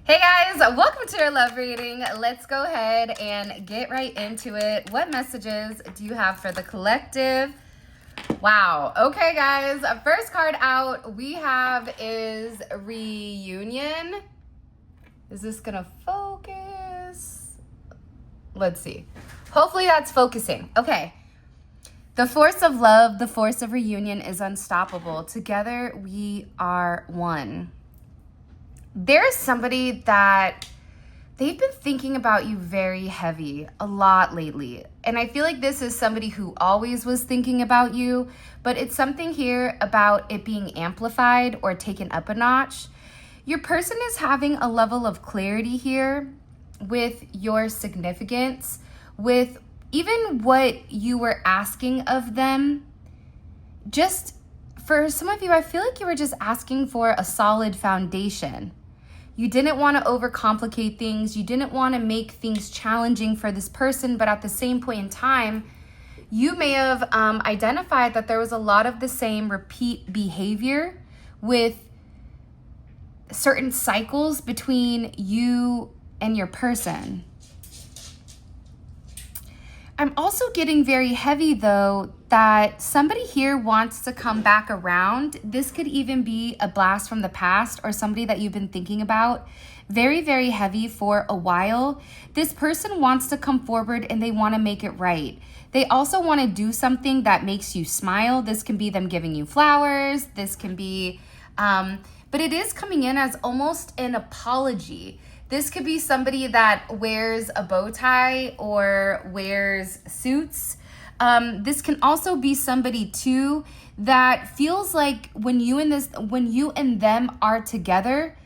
Hey guys, welcome to your love reading. Let's go ahead and get right into it. What messages do you have for the collective? Wow. Okay, guys. First card out we have is reunion. Is this going to focus? Let's see. Hopefully that's focusing. Okay. The force of love, the force of reunion is unstoppable. Together we are one. There's somebody that they've been thinking about you very heavy a lot lately. And I feel like this is somebody who always was thinking about you, but it's something here about it being amplified or taken up a notch. Your person is having a level of clarity here with your significance, with even what you were asking of them. Just for some of you, I feel like you were just asking for a solid foundation. You didn't want to overcomplicate things. You didn't want to make things challenging for this person, but at the same point in time, you may have identified that there was a lot of the same repeat behavior with certain cycles between you and your person. I'm also getting very heavy though that somebody here wants to come back around. This could even be a blast from the past or somebody that you've been thinking about. Very, very heavy for a while. This person wants to come forward and they want to make it right. They also want to do something that makes you smile. This can be them giving you flowers. This can be, but it is coming in as almost an apology. This could be somebody that wears a bow tie or wears suits. This can also be somebody too that feels like when you and them are together,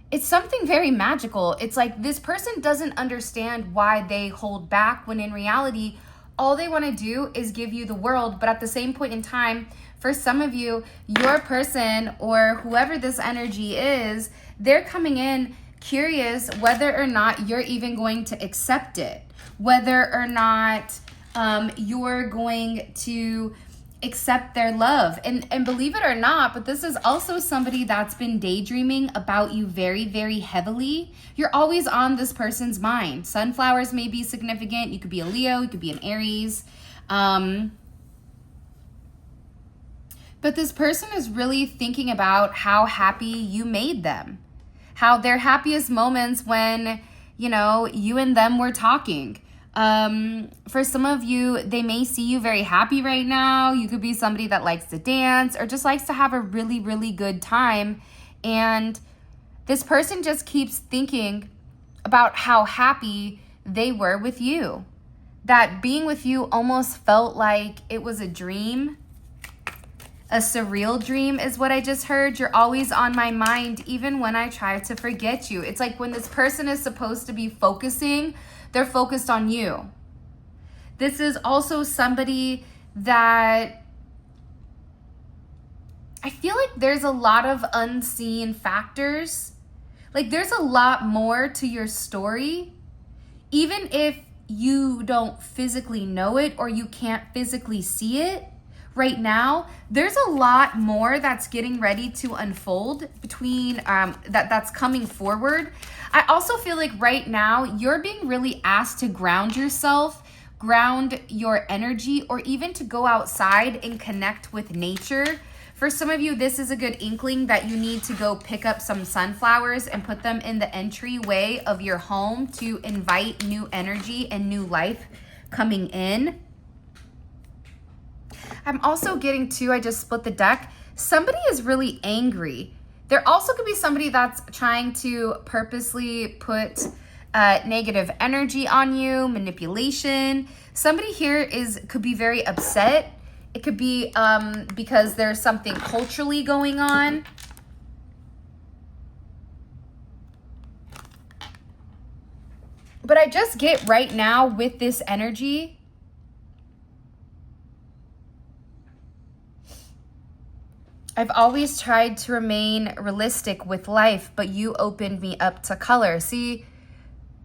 it's something very magical. It's like this person doesn't understand why they hold back when in reality, all they want to do is give you the world. But at the same point in time, for some of you, your person or whoever this energy is, they're coming in curious whether or not you're even going to accept it, whether or not you're going to accept their love. And believe it or not, but this is also somebody that's been daydreaming about you very, very heavily. You're always on this person's mind. Sunflowers may be significant. You could be a Leo, you could be an Aries. But this person is really thinking about how happy you made them. How their happiest moments when, you and them were talking. For some of you, they may see you very happy right now. You could be somebody that likes to dance or just likes to have a really, really good time. And this person just keeps thinking about how happy they were with you. That being with you almost felt like it was a dream. A surreal dream is what I just heard. You're always on my mind, even when I try to forget you. It's like when this person is supposed to be focusing, they're focused on you. This is also somebody that I feel like there's a lot of unseen factors. Like there's a lot more to your story, even if you don't physically know it or you can't physically see it. Right now, there's a lot more that's getting ready to unfold between that's coming forward. I also feel like right now you're being really asked to ground yourself, ground your energy, or even to go outside and connect with nature. For some of you, this is a good inkling that you need to go pick up some sunflowers and put them in the entryway of your home to invite new energy and new life coming in. I'm also getting I just split the deck. Somebody is really angry. There also could be somebody that's trying to purposely put negative energy on you, manipulation. Somebody here could be very upset. It could be because there's something culturally going on. But I just get right now with this energy, I've always tried to remain realistic with life, but you opened me up to color. See,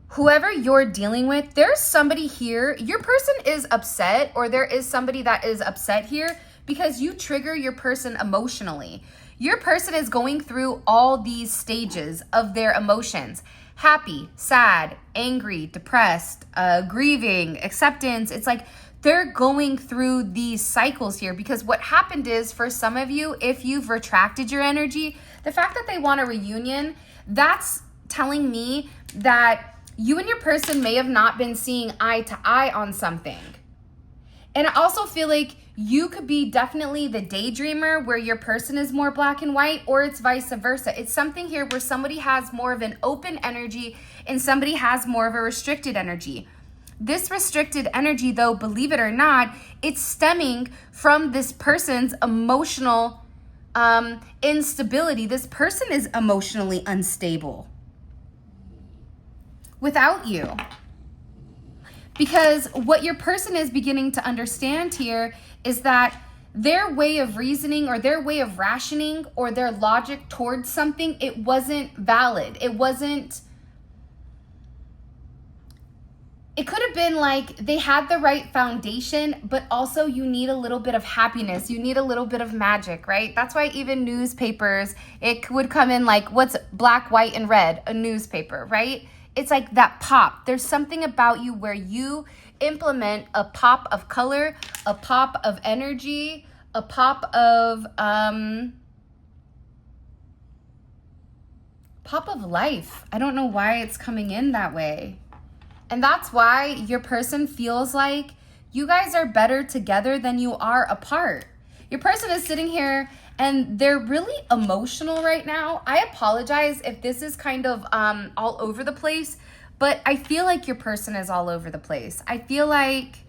whoever you're dealing with, there's somebody here. Your person is upset, or there is somebody that is upset here because you trigger your person emotionally. Your person is going through all these stages of their emotions: happy, sad, angry, depressed, grieving, acceptance. It's like they're going through these cycles here, because what happened is, for some of you, if you've retracted your energy, the fact that they want a reunion, that's telling me that you and your person may have not been seeing eye to eye on something. And I also feel like you could be definitely the daydreamer, where your person is more black and white, or it's vice versa. It's something here where somebody has more of an open energy and somebody has more of a restricted energy. This restricted energy, though, believe it or not, it's stemming from this person's emotional instability. This person is emotionally unstable without you. Because what your person is beginning to understand here is that their way of reasoning, or their way of rationing, or their logic towards something, it wasn't valid. It could have been like they had the right foundation, but also you need a little bit of happiness. You need a little bit of magic, right? That's why even newspapers, it would come in like, what's black, white, and red? A newspaper, right? It's like that pop. There's something about you where you implement a pop of color, a pop of energy, a pop of life. I don't know why it's coming in that way. And that's why your person feels like you guys are better together than you are apart. Your person is sitting here and they're really emotional right now. I apologize if this is kind of all over the place, but I feel like your person is all over the place. I feel like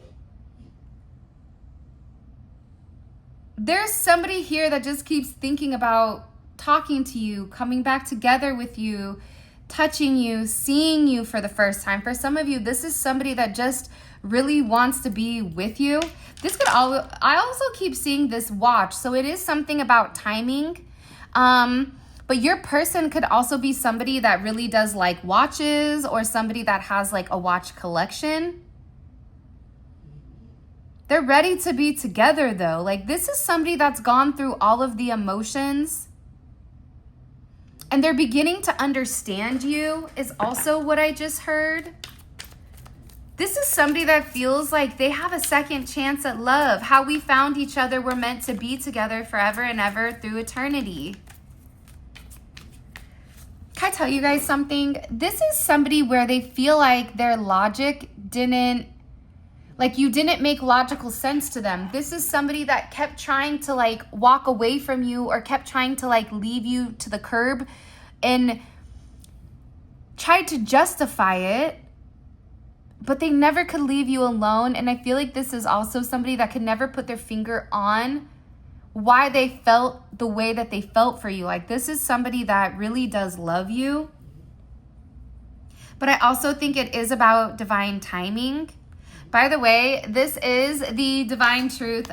there's somebody here that just keeps thinking about talking to you, coming back together with you, touching you, seeing you for the first time. For some of you, this is somebody that just really wants to be with you. I also keep seeing this watch, so it is something about timing. But your person could also be somebody that really does like watches, or somebody that has like a watch collection. They're ready to be together though. Like, this is somebody that's gone through all of the emotions, and they're beginning to understand you, is also what I just heard. This is somebody that feels like they have a second chance at love. How we found each other, we're meant to be together forever and ever through eternity. Can I tell you guys something? This is somebody where they feel like their logic you didn't make logical sense to them. This is somebody that kept trying to like walk away from you, or kept trying to like leave you to the curb and tried to justify it, but they never could leave you alone. And I feel like this is also somebody that could never put their finger on why they felt the way that they felt for you. Like, this is somebody that really does love you. But I also think it is about divine timing. By the way, this is the Divine Truth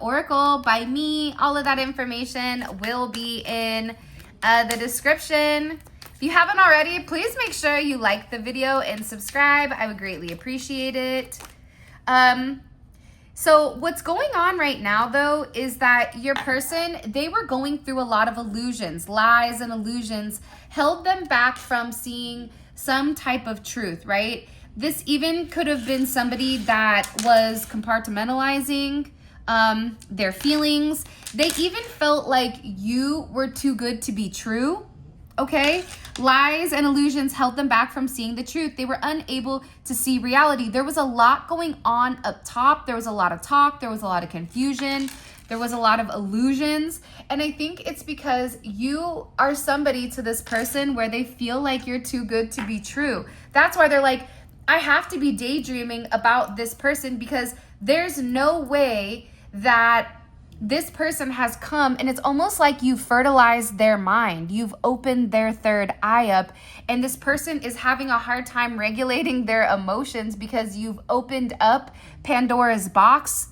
Oracle by me. All of that information will be in the description. If you haven't already, please make sure you like the video and subscribe. I would greatly appreciate it. So what's going on right now, though, is that your person, they were going through a lot of illusions. Lies and illusions held them back from seeing some type of truth, right? This even could have been somebody that was compartmentalizing their feelings. They even felt like you were too good to be true, okay? Lies and illusions held them back from seeing the truth. They were unable to see reality. There was a lot going on up top. There was a lot of talk. There was a lot of confusion. There was a lot of illusions. And I think it's because you are somebody to this person where they feel like you're too good to be true. That's why they're like, I have to be daydreaming about this person, because there's no way that this person has come, and it's almost like you fertilized their mind. You've opened their third eye up, and this person is having a hard time regulating their emotions because you've opened up Pandora's box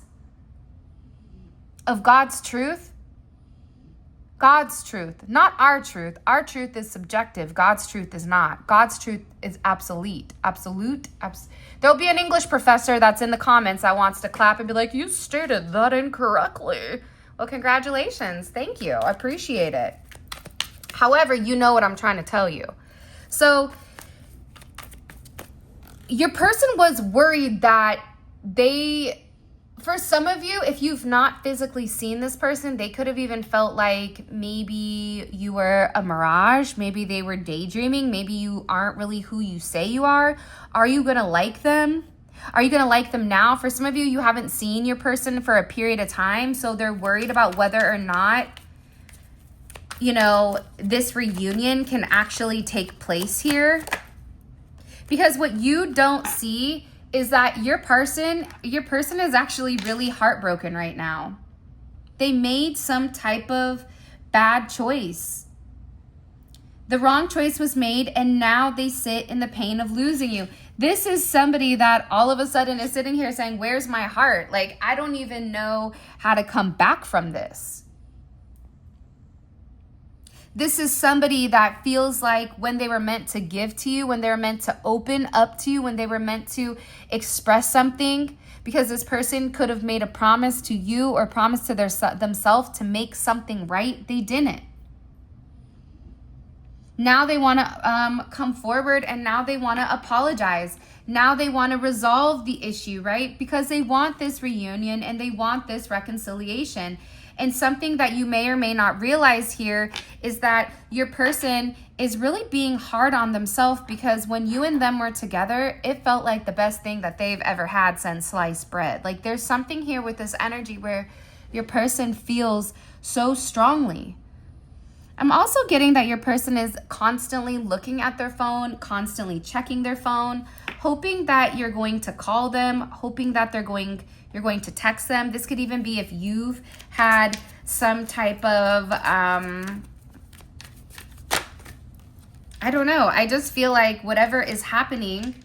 of God's truth. God's truth, not our truth. Our truth is subjective. God's truth is not. God's truth is absolute. There'll be an English professor that's in the comments that wants to clap and be like, you stated that incorrectly. Well, congratulations. Thank you. I appreciate it. However, you know what I'm trying to tell you. So your person was worried that for some of you, if you've not physically seen this person, they could have even felt like maybe you were a mirage. Maybe they were daydreaming. Maybe you aren't really who you say you are. Are you going to like them? Are you going to like them now? For some of you, you haven't seen your person for a period of time, so they're worried about whether or not, this reunion can actually take place here. Because what you don't see is that your person is actually really heartbroken right now. They made some type of bad choice. The wrong choice was made, and now they sit in the pain of losing you. This is somebody that all of a sudden is sitting here saying, where's my heart? Like, I don't even know how to come back from this. This is somebody that feels like when they were meant to give to you, when they were meant to open up to you, when they were meant to express something, because this person could have made a promise to you or promise to themselves to make something right. They didn't. Now they want to come forward, and now they want to apologize. Now they want to resolve the issue, right? Because they want this reunion and they want this reconciliation. And something that you may or may not realize here is that your person is really being hard on themselves, because when you and them were together, it felt like the best thing that they've ever had since sliced bread. Like, there's something here with this energy where your person feels so strongly. I'm also getting that your person is constantly looking at their phone, constantly checking their phone, hoping that you're going to call them, hoping that you're going to text them. This could even be if you've had some type of, I don't know. I just feel like whatever is happening,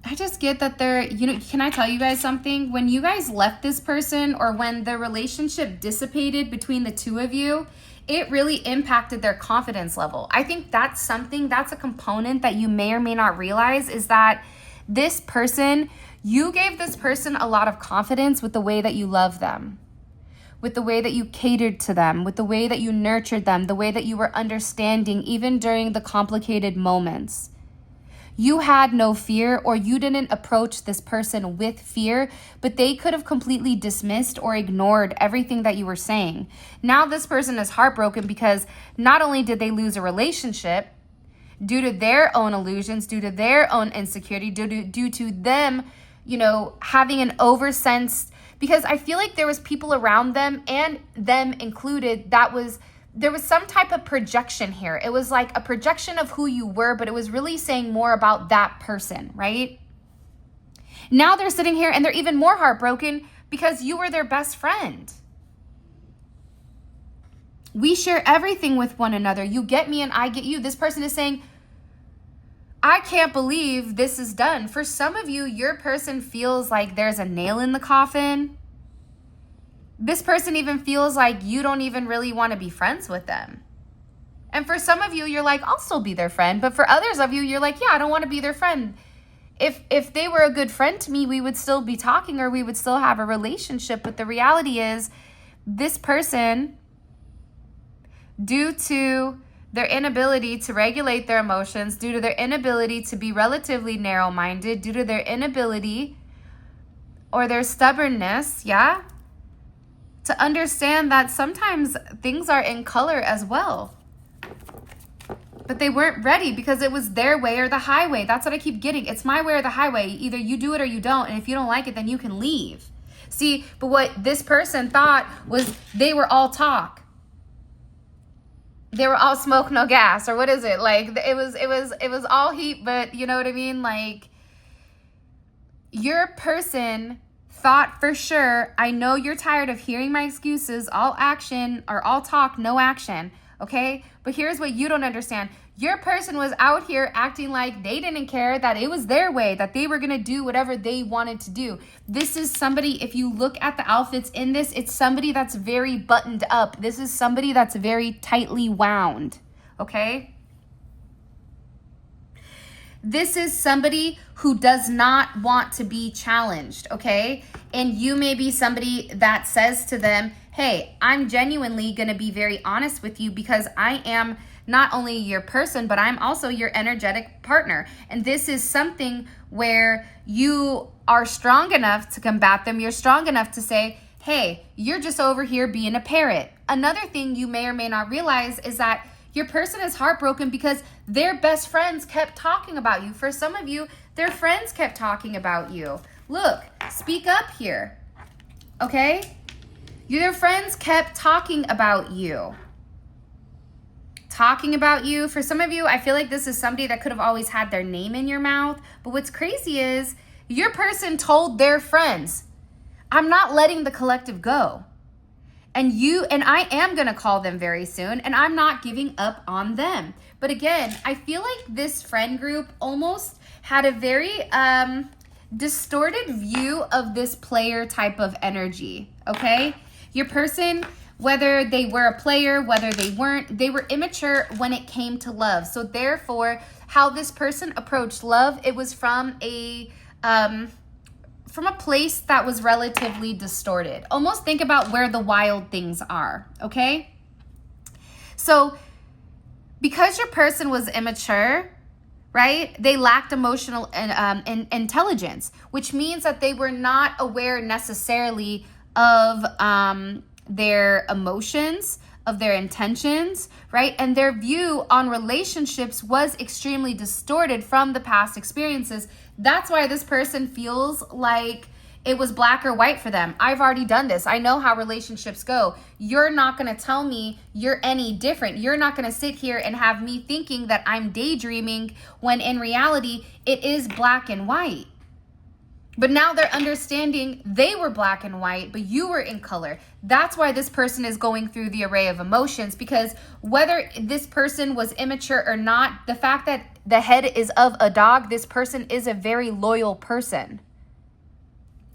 I just get that can I tell you guys something? When you guys left this person, or when the relationship dissipated between the two of you, it really impacted their confidence level. I think that's a component that you may or may not realize, is that this person, you gave this person a lot of confidence with the way that you love them, with the way that you catered to them, with the way that you nurtured them, the way that you were understanding, even during the complicated moments. You had no fear, or you didn't approach this person with fear, but they could have completely dismissed or ignored everything that you were saying. Now this person is heartbroken because not only did they lose a relationship due to their own illusions, due to their own insecurity, due to them, having an oversense, because I feel like there was people around them, and them included, there was some type of projection here. It was like a projection of who you were, but it was really saying more about that person, right? Now they're sitting here and they're even more heartbroken because you were their best friend. We share everything with one another. You get me and I get you. This person is saying, I can't believe this is done. For some of you, your person feels like there's a nail in the coffin. This person even feels like you don't even really want to be friends with them. And for some of you, you're like, I'll still be their friend. But for others of you, you're like, yeah, I don't want to be their friend. If they were a good friend to me, we would still be talking, or we would still have a relationship. But the reality is, this person, due to their inability to regulate their emotions, due to their inability to be relatively narrow-minded, due to their inability or their stubbornness, to understand that sometimes things are in color as well. But they weren't ready because it was their way or the highway. That's what I keep getting. It's my way or the highway. Either you do it or you don't. And if you don't like it, then you can leave. See, but what this person thought was they were all talk. They were all smoke, no gas. Or what is it? Like, it was all heat, but you know what I mean? Like, your person thought for sure, I know you're tired of hearing my excuses, all action or all talk, no action, okay? But here's what you don't understand. Your person was out here acting like they didn't care, that it was their way, that they were gonna do whatever they wanted to do. This is somebody, if you look at the outfits in this, it's somebody that's very buttoned up. This is somebody that's very tightly wound, okay? This is somebody who does not want to be challenged, okay? And you may be somebody that says to them, hey, I'm genuinely going to be very honest with you because I am not only your person, but I'm also your energetic partner. And this is something where you are strong enough to combat them. You're strong enough to say, hey, you're just over here being a parrot. Another thing you may or may not realize is that your person is heartbroken because their best friends kept talking about you. For some of you, their friends kept talking about you. Look, speak up here, okay? Your friends kept talking about you. Talking about you. For some of you, I feel like this is somebody that could have always had their name in your mouth. But what's crazy is your person told their friends, I'm not letting the collective go. And I am going to call them very soon, and I'm not giving up on them. But again, I feel like this friend group almost had a very distorted view of this player type of energy, okay? Your person, whether they were a player, whether they weren't, they were immature when it came to love. So therefore, how this person approached love, it was from a place that was relatively distorted. Almost think about where the wild things are, okay? So because your person was immature, right, they lacked emotional intelligence, which means that they were not aware necessarily of their emotions, of their intentions, right? And their view on relationships was extremely distorted from the past experiences. That's why this person feels like it was black or white for them. I've already done this. I know how relationships go. You're not going to tell me you're any different. You're not going to sit here and have me thinking that I'm daydreaming when in reality, it is black and white. But now they're understanding they were black and white, but you were in color. That's why this person is going through the array of emotions, because whether this person was immature or not, the fact that the head is of a dog, this person is a very loyal person.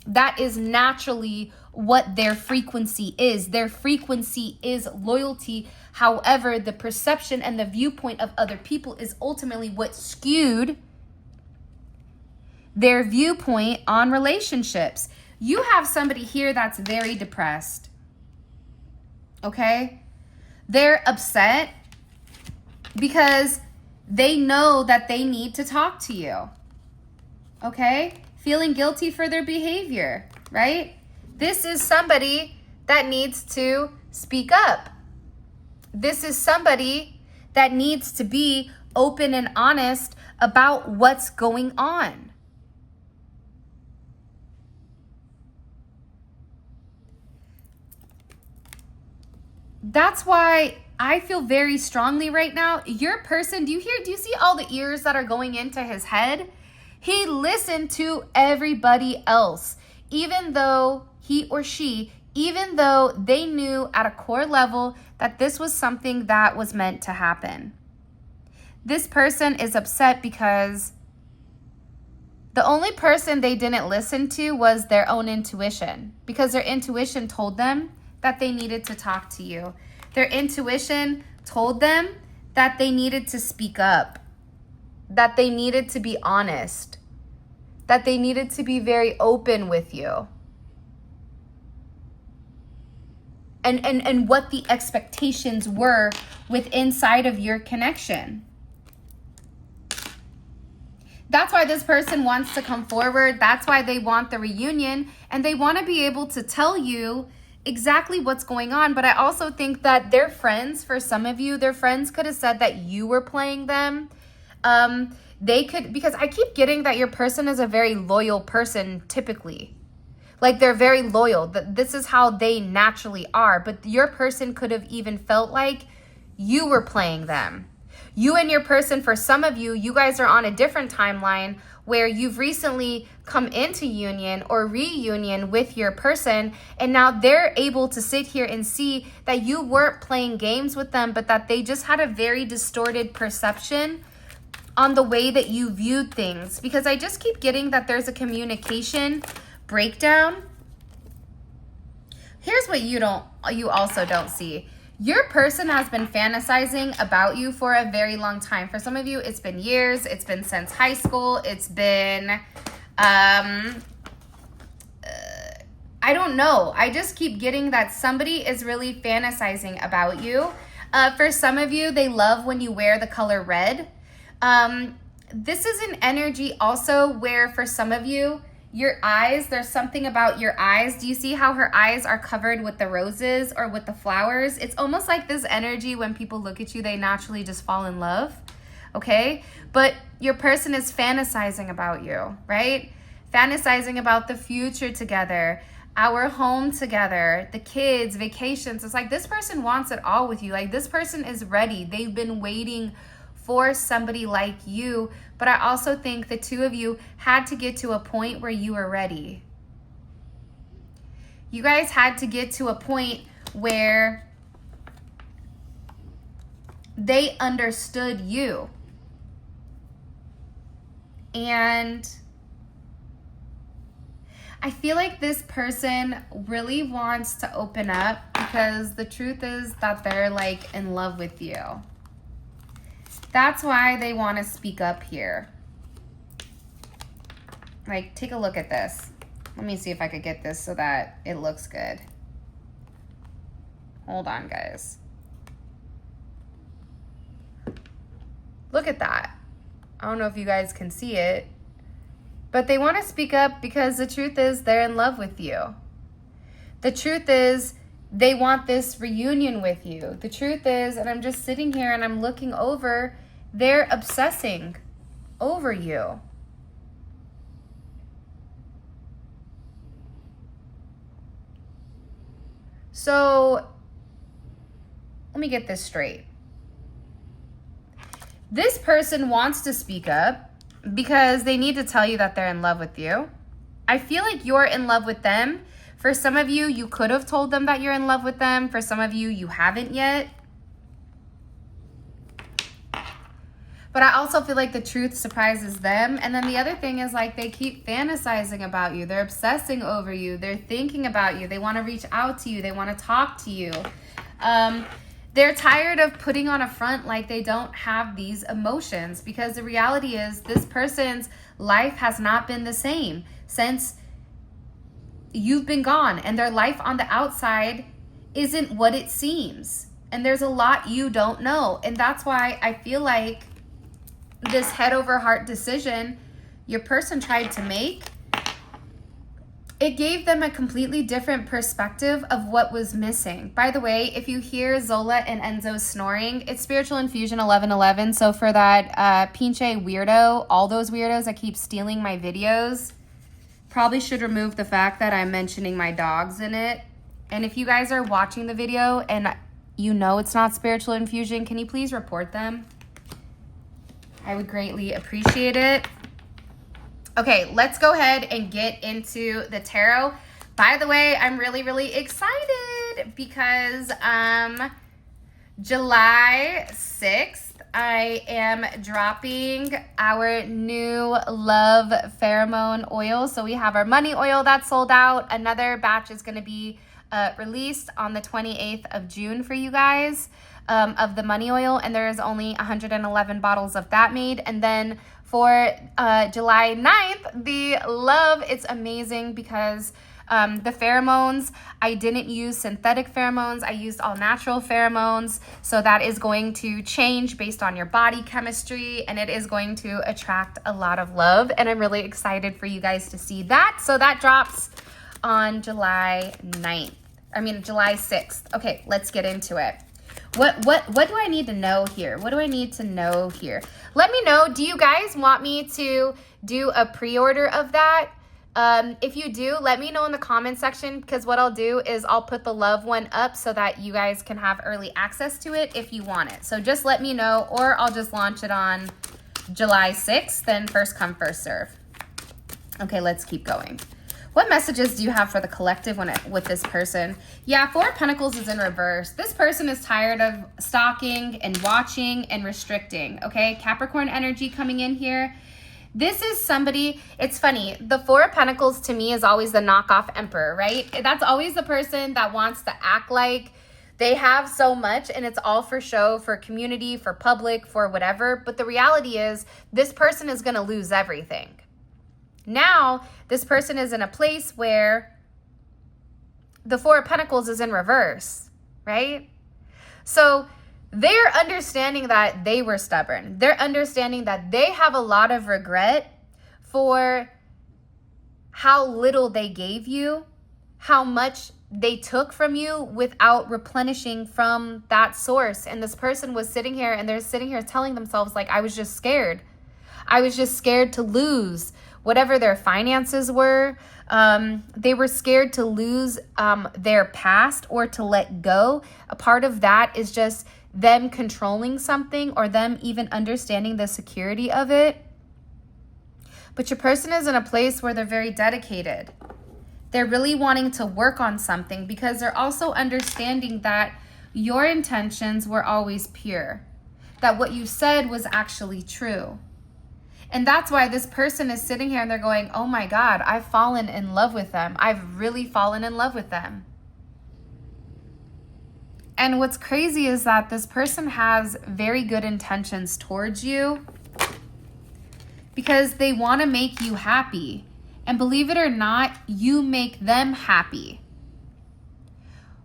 That is naturally what their frequency is. Their frequency is loyalty. However, the perception and the viewpoint of other people is ultimately what skewed their viewpoint on relationships. You have somebody here that's very depressed, okay? They're upset because they know that they need to talk to you, okay? Feeling guilty for their behavior, right? This is somebody that needs to speak up. This is somebody that needs to be open and honest about what's going on. That's why I feel very strongly right now. Your person, do you see all the ears that are going into his head? He listened to everybody else, even though he or she, even though they knew at a core level that this was something that was meant to happen. This person is upset because the only person they didn't listen to was their own intuition, because their intuition told them that they needed to talk to you. Their intuition told them that they needed to speak up, that they needed to be honest, that they needed to be very open with you. And what the expectations were with inside of your connection. That's why this person wants to come forward. That's why they want the reunion, and they want to be able to tell you exactly what's going on. But I also think that their friends, for some of you, their friends could have said that you were playing them. They could, because I keep getting that your person is a very loyal person typically. Like, they're very loyal. This is how they naturally are. But your person could have even felt like you were playing them. You and your person, for some of you, you guys are on a different timeline where you've recently come into union or reunion with your person, and now they're able to sit here and see that you weren't playing games with them, but that they just had a very distorted perception on the way that you viewed things. Because I just keep getting that there's a communication breakdown. Here's what you also don't see. Your person has been fantasizing about you for a very long time. For some of you, it's been years. It's been since high school. It's been, I don't know. I just keep getting that somebody is really fantasizing about you. For some of you, they love when you wear the color red. This is an energy also where for some of you, your eyes, there's something about your eyes. Do you see how her eyes are covered with the roses or with the flowers? It's almost like this energy when people look at you, they naturally just fall in love, okay? But your person is fantasizing about you, right? Fantasizing about the future together, our home together, the kids, vacations. It's like this person wants it all with you. Like this person is ready. They've been waiting for somebody like you, but I also think the two of you had to get to a point where you were ready. You guys had to get to a point where they understood you. And I feel like this person really wants to open up because the truth is that they're like in love with you. That's why they want to speak up here. Like, take a look at this. Let me see if I could get this so that it looks good. Hold on, guys. Look at that. I don't know if you guys can see it, but they want to speak up because the truth is they're in love with you. The truth is they want this reunion with you. The truth is, and I'm just sitting here and I'm looking over, they're obsessing over you. So let me get this straight. This person wants to speak up because they need to tell you that they're in love with you. I feel like you're in love with them. For some of you, you could have told them that you're in love with them. For some of you, you haven't yet. But I also feel like the truth surprises them. And then the other thing is like they keep fantasizing about you. They're obsessing over you. They're thinking about you. They want to reach out to you. They want to talk to you. They're tired of putting on a front like they don't have these emotions, because the reality is this person's life has not been the same since you've been gone, and their life on the outside isn't what it seems. And there's a lot you don't know. And that's why I feel like this head over heart decision your person tried to make, it gave them a completely different perspective of what was missing. By the way, if you hear Zola and Enzo snoring, it's Spiritual Infusion 1111. So for that pinche weirdo, all those weirdos that keep stealing my videos, probably should remove the fact that I'm mentioning my dogs in it. And if you guys are watching the video and you know it's not Spiritual Infusion, can you please report them? I would greatly appreciate it. Okay, let's go ahead and get into the tarot. By the way, I'm really, really excited because July 6th, I am dropping our new love pheromone oil. So we have our money oil that's sold out. Another batch is going to be released on the 28th of June for you guys of the money oil. And there is only 111 bottles of that made. And then for July 9th, the love, it's amazing because the pheromones, I didn't use synthetic pheromones. I used all natural pheromones. So that is going to change based on your body chemistry, and it is going to attract a lot of love. And I'm really excited for you guys to see that. So that drops on July 6th. Okay, let's get into it. What do I need to know here? What do I need to know here? Let me know. Do you guys want me to do a pre-order of that? If you do, let me know in the comment section, because what I'll do is I'll put the love one up so that you guys can have early access to it if you want it. So just let me know, or I'll just launch it on July 6th, then first come, first serve. Okay, let's keep going. What messages do you have for the collective with this person? Yeah, Four of Pentacles is in reverse. This person is tired of stalking and watching and restricting, okay? Capricorn energy coming in here. This is somebody, it's funny, the Four of Pentacles to me is always the knockoff emperor, right? That's always the person that wants to act like They have so much and it's all for show, for community, for public, for whatever. But the reality is this person is going to lose everything. Now, this person is in a place where the Four of Pentacles is in reverse, right? So they're understanding that they were stubborn. They're understanding that they have a lot of regret for how little they gave you, how much they took from you without replenishing from that source. And this person was sitting here and they're sitting here telling themselves like, I was just scared. I was just scared to lose whatever their finances were. They were scared to lose their past or to let go. A part of that is just them controlling something or them even understanding the security of it. But your person is in a place where they're very dedicated. They're really wanting to work on something because they're also understanding that your intentions were always pure, that what you said was actually true. And that's why this person is sitting here and they're going, oh my God, I've fallen in love with them. I've really fallen in love with them. And what's crazy is that this person has very good intentions towards you because they want to make you happy. And believe it or not, you make them happy.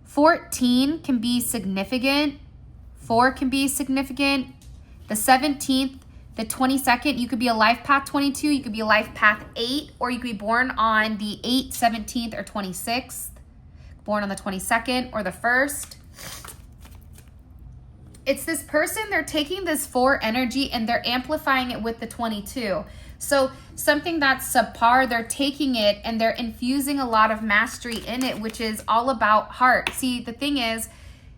14 can be significant. 4 can be significant. The 17th, the 22nd, you could be a life path 22, you could be a life path 8, or you could be born on the 8th, 17th, or 26th. Born on the 22nd or the 1st. It's this person, they're taking this 4 energy and they're amplifying it with the 22. So something that's subpar, they're taking it and they're infusing a lot of mastery in it, which is all about heart. See, the thing is,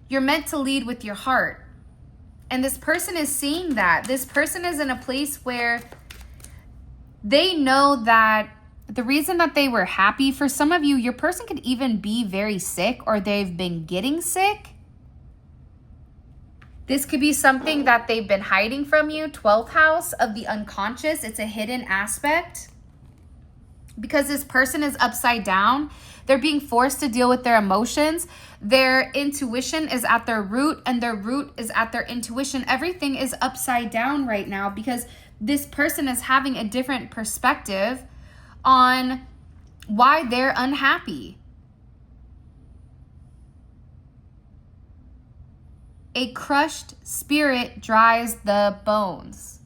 you're meant to lead with your heart. And this person is seeing that. This person is in a place where they know that the reason that they were happy, for some of you, your person could even be very sick or they've been getting sick. This could be something that they've been hiding from you. 12th house of the unconscious. It's a hidden aspect. Because this person is upside down. They're being forced to deal with their emotions. Their intuition is at their root and their root is at their intuition. Everything is upside down right now because this person is having a different perspective on why they're unhappy. A crushed spirit dries the bones.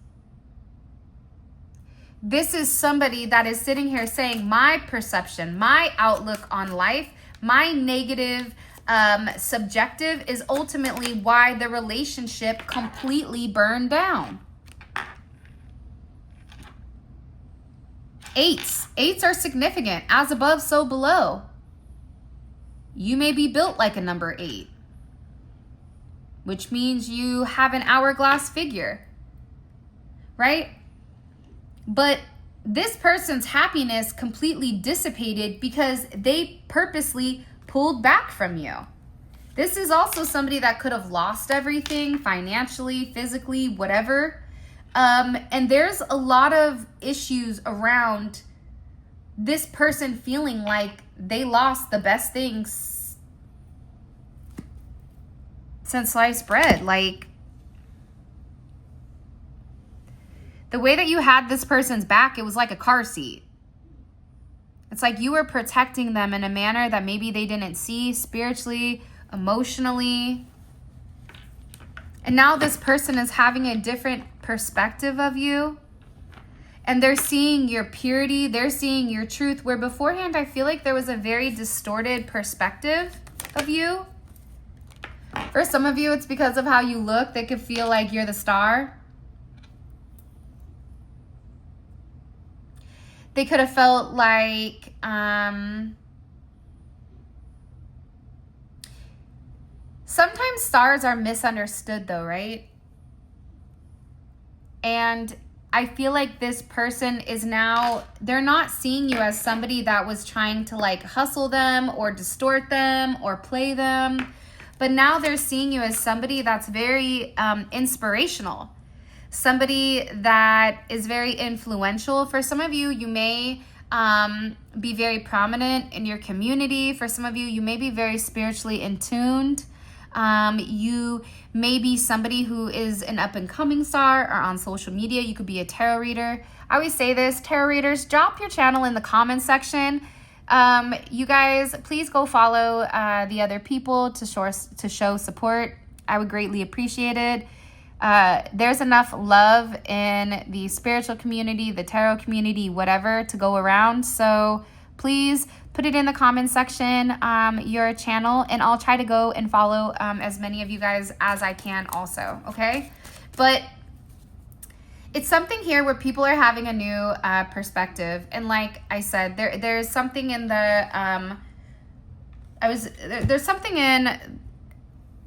This is somebody that is sitting here saying, my perception, my outlook on life, my negative subjective is ultimately why the relationship completely burned down. Eights are significant. As above, so below. You may be built like a number 8. Which means you have an hourglass figure, right? But this person's happiness completely dissipated because they purposely pulled back from you. This is also somebody that could have lost everything financially, physically, whatever. And there's a lot of issues around this person feeling like they lost the best things since sliced bread. Like, the way that you had this person's back, it was like a car seat. It's like you were protecting them in a manner that maybe they didn't see spiritually, emotionally. And now this person is having a different perspective of you. And they're seeing your purity. They're seeing your truth. Where beforehand, I feel like there was a very distorted perspective of you. For some of you, it's because of how you look. They could feel like you're the star. They could have felt like sometimes stars are misunderstood though, right? And I feel like this person is now, they're not seeing you as somebody that was trying to like hustle them or distort them or play them. But now they're seeing you as somebody that's very inspirational. Somebody that is very influential. For some of you, you may be very prominent in your community. For some of you, you may be very spiritually in tuned. You may be somebody who is an up-and-coming star or on social media. You could be a tarot reader. I always say this, tarot readers, drop your channel in the comment section. You guys, please go follow the other people to show support. I would greatly appreciate it. There's enough love in the spiritual community, the tarot community, whatever, to go around. So please put it in the comment section, your channel, and I'll try to go and follow as many of you guys as I can also, okay? But it's something here where people are having a new perspective. And like I said, there's something in the, there's something in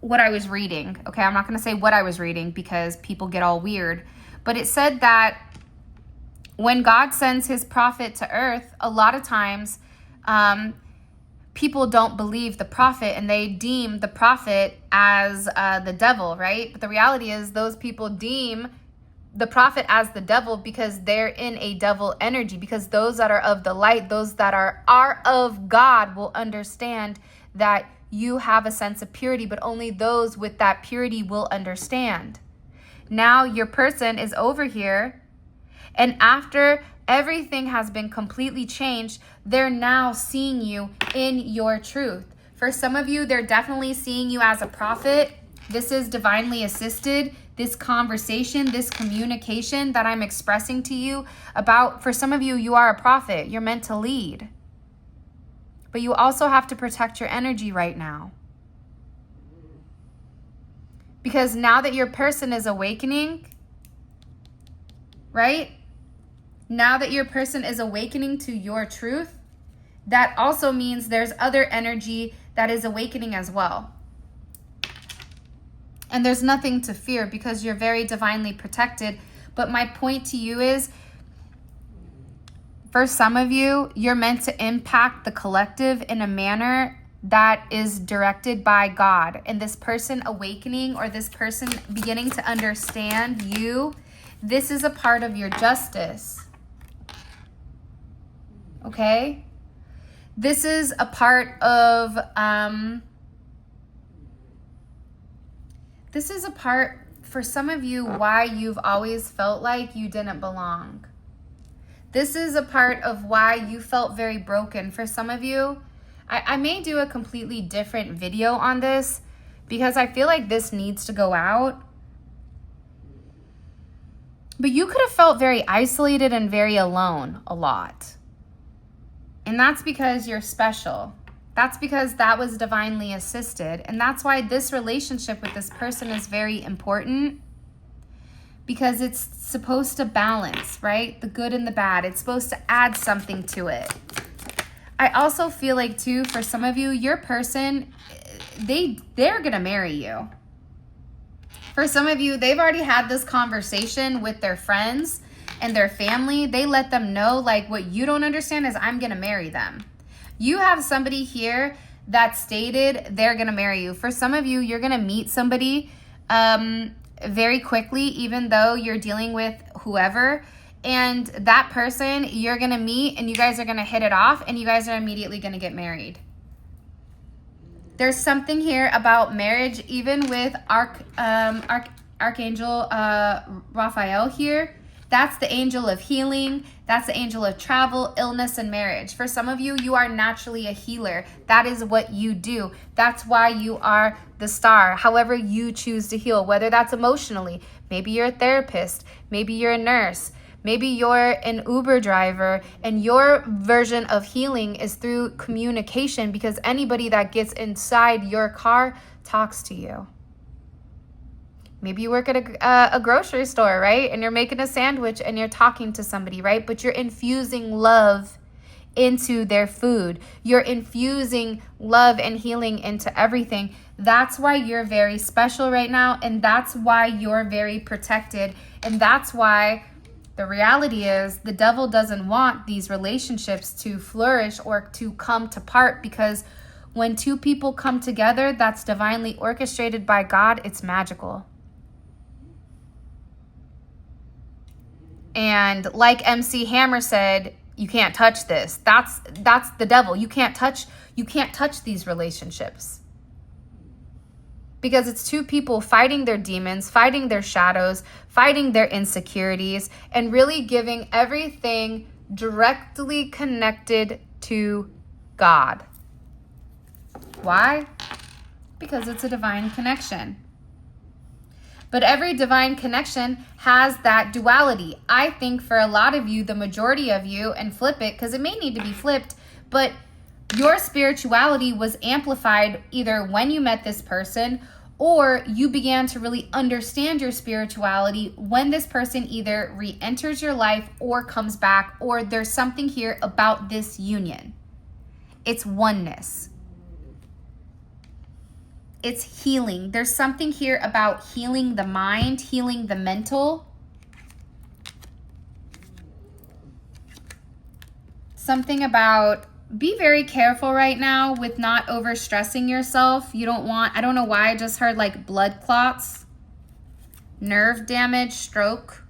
what I was reading, okay? I'm not gonna say what I was reading because people get all weird, but it said that when God sends his prophet to earth, a lot of times people don't believe the prophet and they deem the prophet as the devil, right? But the reality is those people deem the prophet as the devil because they're in a devil energy, because those that are of the light, those that are of God will understand that you have a sense of purity, but only those with that purity will understand. Now your person is over here, and after everything has been completely changed, they're now seeing you in your truth. For some of you, they're definitely seeing you as a prophet. This is divinely assisted. This conversation, this communication that I'm expressing to you about, for some of you, you are a prophet. You're meant to lead. But you also have to protect your energy right now. Because now that your person is awakening, right? Now that your person is awakening to your truth, that also means there's other energy that is awakening as well. And there's nothing to fear because you're very divinely protected. But my point to you is, for some of you, you're meant to impact the collective in a manner that is directed by God. And this person awakening, or this person beginning to understand you, this is a part of your justice. Okay? This is a part of, this is a part, for some of you, why you've always felt like you didn't belong. This is a part of why you felt very broken. For some of you, I may do a completely different video on this because I feel like this needs to go out. But you could have felt very isolated and very alone a lot. And that's because you're special. That's because that was divinely assisted. And that's why this relationship with this person is very important. Because it's supposed to balance, right? The good and the bad. It's supposed to add something to it. I also feel like too, for some of you, your person, they're gonna marry you. For some of you, they've already had this conversation with their friends and their family. They let them know, like, what you don't understand is I'm gonna marry them. You have somebody here that stated they're gonna marry you. For some of you, you're gonna meet somebody very quickly, even though you're dealing with whoever, and that person you're gonna meet and you guys are gonna hit it off and you guys are immediately gonna get married. There's something here about marriage, even with Archangel Raphael here. That's the angel of healing. That's the angel of travel, illness, and marriage. For some of you, you are naturally a healer. That is what you do. That's why you are the star. However you choose to heal, whether that's emotionally, maybe you're a therapist, maybe you're a nurse, maybe you're an Uber driver, and your version of healing is through communication, because anybody that gets inside your car talks to you. Maybe you work at a grocery store, right? And you're making a sandwich and you're talking to somebody, right? But you're infusing love into their food. You're infusing love and healing into everything. That's why you're very special right now. And that's why you're very protected. And that's why the reality is the devil doesn't want these relationships to flourish or to come to part, because when two people come together that's divinely orchestrated by God, it's magical. And like MC Hammer said, you can't touch this. That's the devil. You can't touch these relationships. because it's two people fighting their demons, fighting their shadows, fighting their insecurities, and really giving everything directly connected to God. Why? Because it's a divine connection. But every divine connection has that duality. I think for a lot of you, the majority of you, and flip it, because it may need to be flipped, but your spirituality was amplified either when you met this person, or you began to really understand your spirituality when this person either re-enters your life or comes back, or there's something here about this union. It's oneness. It's healing. There's something here about healing the mind, healing the mental. Something about, be very careful right now with not overstressing yourself. You don't want, I don't know why I just heard like blood clots, nerve damage, stroke,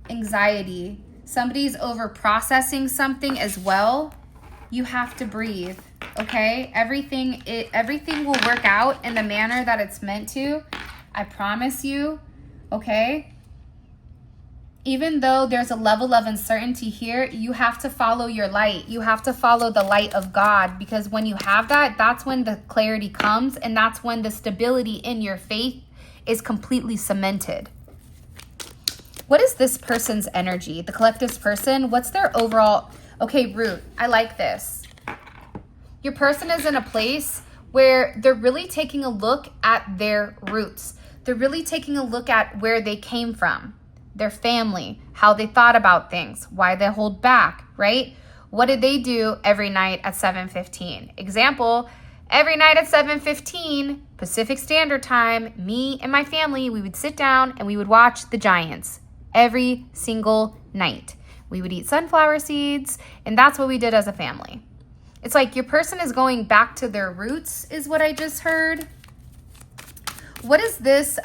anxiety. Somebody's over processing something as well. You have to breathe. Okay, everything will work out in the manner that it's meant to. I promise you. Okay, even though there's a level of uncertainty here, you have to follow your light. You have to follow the light of God, because when you have that, that's when the clarity comes, and that's when the stability in your faith is completely cemented. What is this person's energy? The collective's person, what's their overall? Okay, root, I like this. Your person is in a place where they're really taking a look at their roots. They're really taking a look at where they came from, their family, how they thought about things, why they hold back, right? What did they do every night at 7:15? Example, every night at 7:15 Pacific Standard Time, me and my family, we would sit down and we would watch the Giants every single night. We would eat sunflower seeds, and that's what we did as a family. It's like your person is going back to their roots, is what I just heard. What is this?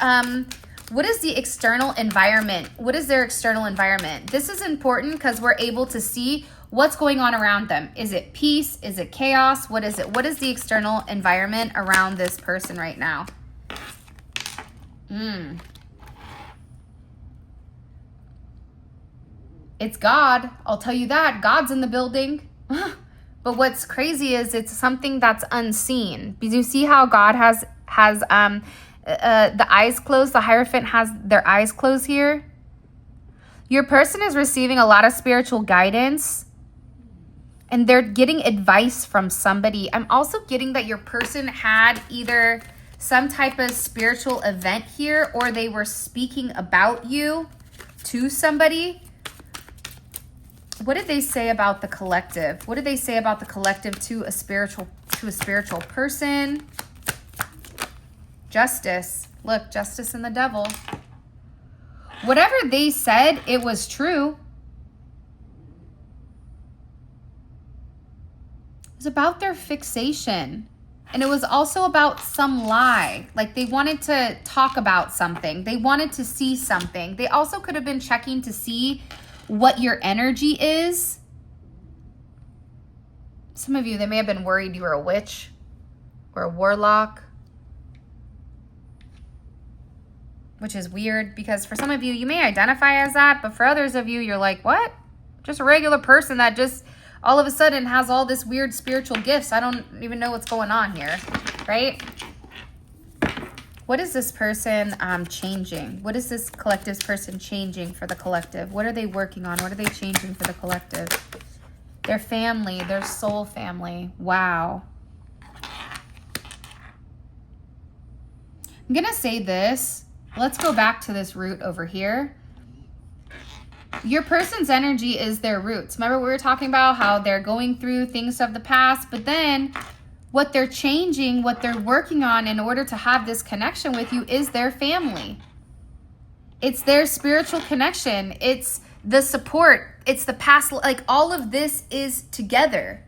What is the external environment? What is their external environment? This is important because we're able to see what's going on around them. Is it peace? Is it chaos? What is it? What is the external environment around this person right now? It's God. I'll tell you that. God's in the building. But what's crazy is it's something that's unseen. Because you see how God has the eyes closed. The Hierophant has their eyes closed here. Your person is receiving a lot of spiritual guidance, and they're getting advice from somebody. I'm also getting that your person had either some type of spiritual event here, or they were speaking about you to somebody. What did they say about the collective? What did they say about the collective to a spiritual person? Justice. Look, justice and the devil. Whatever they said, it was true. It was about their fixation. And it was also about some lie. Like they wanted to talk about something. They wanted to see something. They also could have been checking to see what your energy is. Some of you, they may have been worried you were a witch or a warlock, which is weird because for some of you, you may identify as that, but for others of you, you're like, what? Just a regular person that just all of a sudden has all this weird spiritual gifts. I don't even know what's going on here, right? What is this person changing? What is this collective's person changing for the collective? What are they working on? What are they changing for the collective? Their family, their soul family. Wow. I'm going to say this. Let's go back to this root over here. Your person's energy is their roots. Remember we were talking about how they're going through things of the past, but then what they're changing, what they're working on in order to have this connection with you is their family. It's their spiritual connection. It's the support. It's the past. Like all of this is together.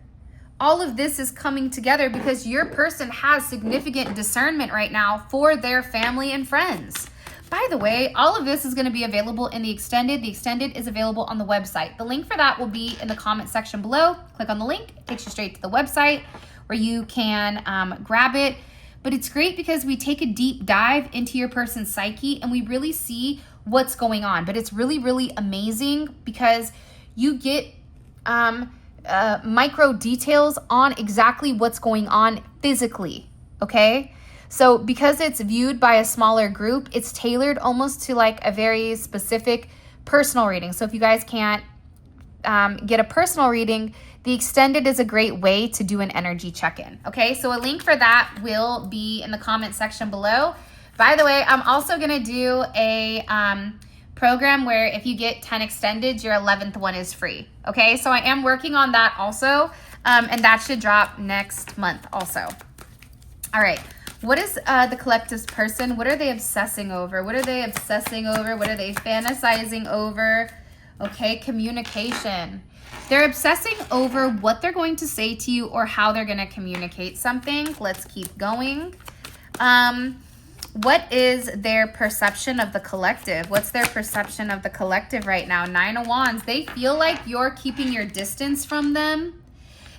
All of this is coming together because your person has significant discernment right now for their family and friends. By the way, all of this is going to be available in the extended. The extended is available on the website. The link for that will be in the comment section below. Click on the link. It takes you straight to the website where you can grab it. But it's great because we take a deep dive into your person's psyche and we really see what's going on. But it's really, really amazing because you get micro details on exactly what's going on physically, okay? So because it's viewed by a smaller group, it's tailored almost to like a very specific personal reading. So if you guys can't get a personal reading, the extended is a great way to do an energy check-in, okay? So a link for that will be in the comment section below. By the way, I'm also gonna do a program where if you get 10 extended, your 11th one is free, okay? So I am working on that also, and that should drop next month also. All right, what is the collective's person? What are they obsessing over? What are they obsessing over? What are they fantasizing over? Okay, communication. They're obsessing over what they're going to say to you or how they're going to communicate something. Let's keep going. What is their perception of the collective? What's their perception of the collective right now? 9 of Wands. They feel like you're keeping your distance from them.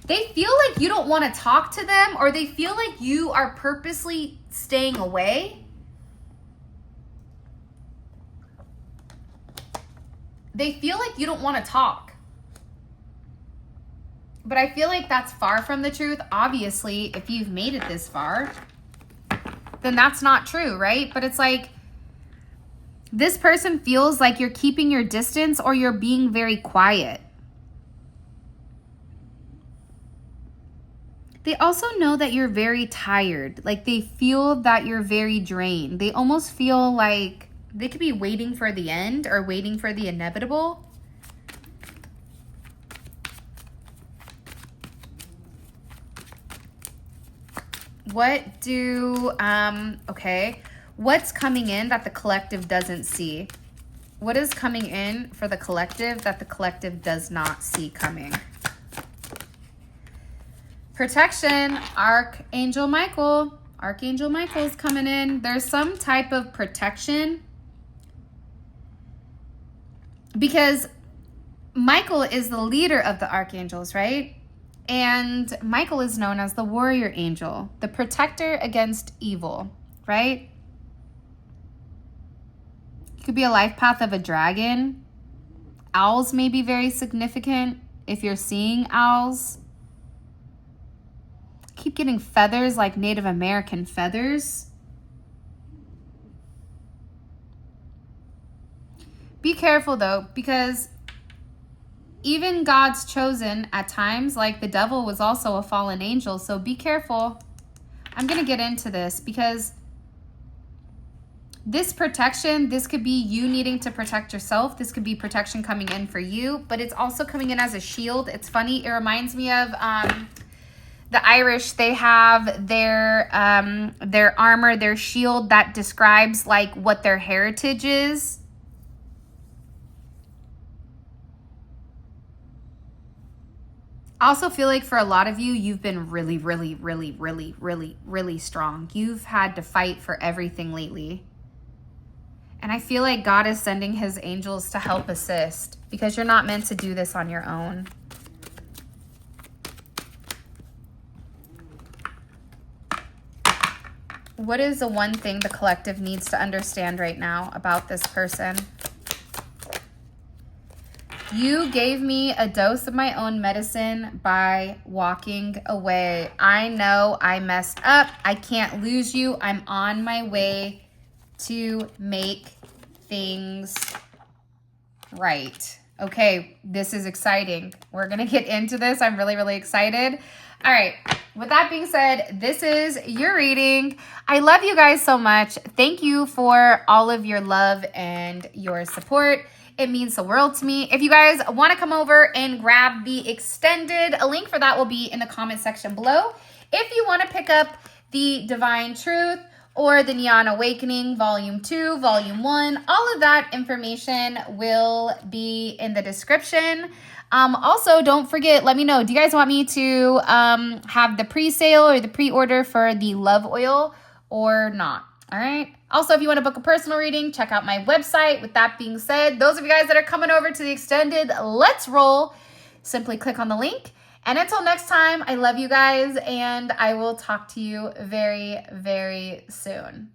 They feel like you don't want to talk to them, or they feel like you are purposely staying away. They feel like you don't want to talk. But I feel like that's far from the truth. Obviously, if you've made it this far, then that's not true, right? But it's like this person feels like you're keeping your distance or you're being very quiet. They also know that you're very tired. Like they feel that you're very drained. They almost feel like they could be waiting for the end or waiting for the inevitable. What do, okay. What's coming in that the collective doesn't see? What is coming in for the collective that the collective does not see coming? Protection, Archangel Michael. Archangel Michael's coming in. There's some type of protection because Michael is the leader of the archangels, right? And Michael is known as the warrior angel, the protector against evil, right? It could be a life path of a dragon. Owls may be very significant if you're seeing owls. Keep getting feathers like Native American feathers. Be careful though, because even God's chosen at times, like the devil was also a fallen angel. So be careful. I'm going to get into this because this protection, this could be you needing to protect yourself. This could be protection coming in for you, but it's also coming in as a shield. It's funny. It reminds me of the Irish. They have their armor, their shield that describes like what their heritage is. I also feel like for a lot of you, you've been really, really, really, really, really, really strong. You've had to fight for everything lately. And I feel like God is sending his angels to help assist because you're not meant to do this on your own. What is the one thing the collective needs to understand right now about this person? You gave me a dose of my own medicine by walking away. I know I messed up. I can't lose you. I'm on my way to make things right. Okay, this is exciting. We're going to get into this. I'm really, really excited. All right. With that being said, this is your reading. I love you guys so much. Thank you for all of your love and your support. It means the world to me. If you guys want to come over and grab the extended, a link for that will be in the comment section below. If you want to pick up the Divine Truth or the Neon Awakening Volume 2, Volume 1, all of that information will be in the description. Also, don't forget, let me know, do you guys want me to have the pre-sale or the pre-order for the Love Oil or not? All right. Also, if you want to book a personal reading, check out my website. With that being said, those of you guys that are coming over to the extended, let's roll. Simply click on the link And until next time, I love you guys, and I will talk to you very, very soon.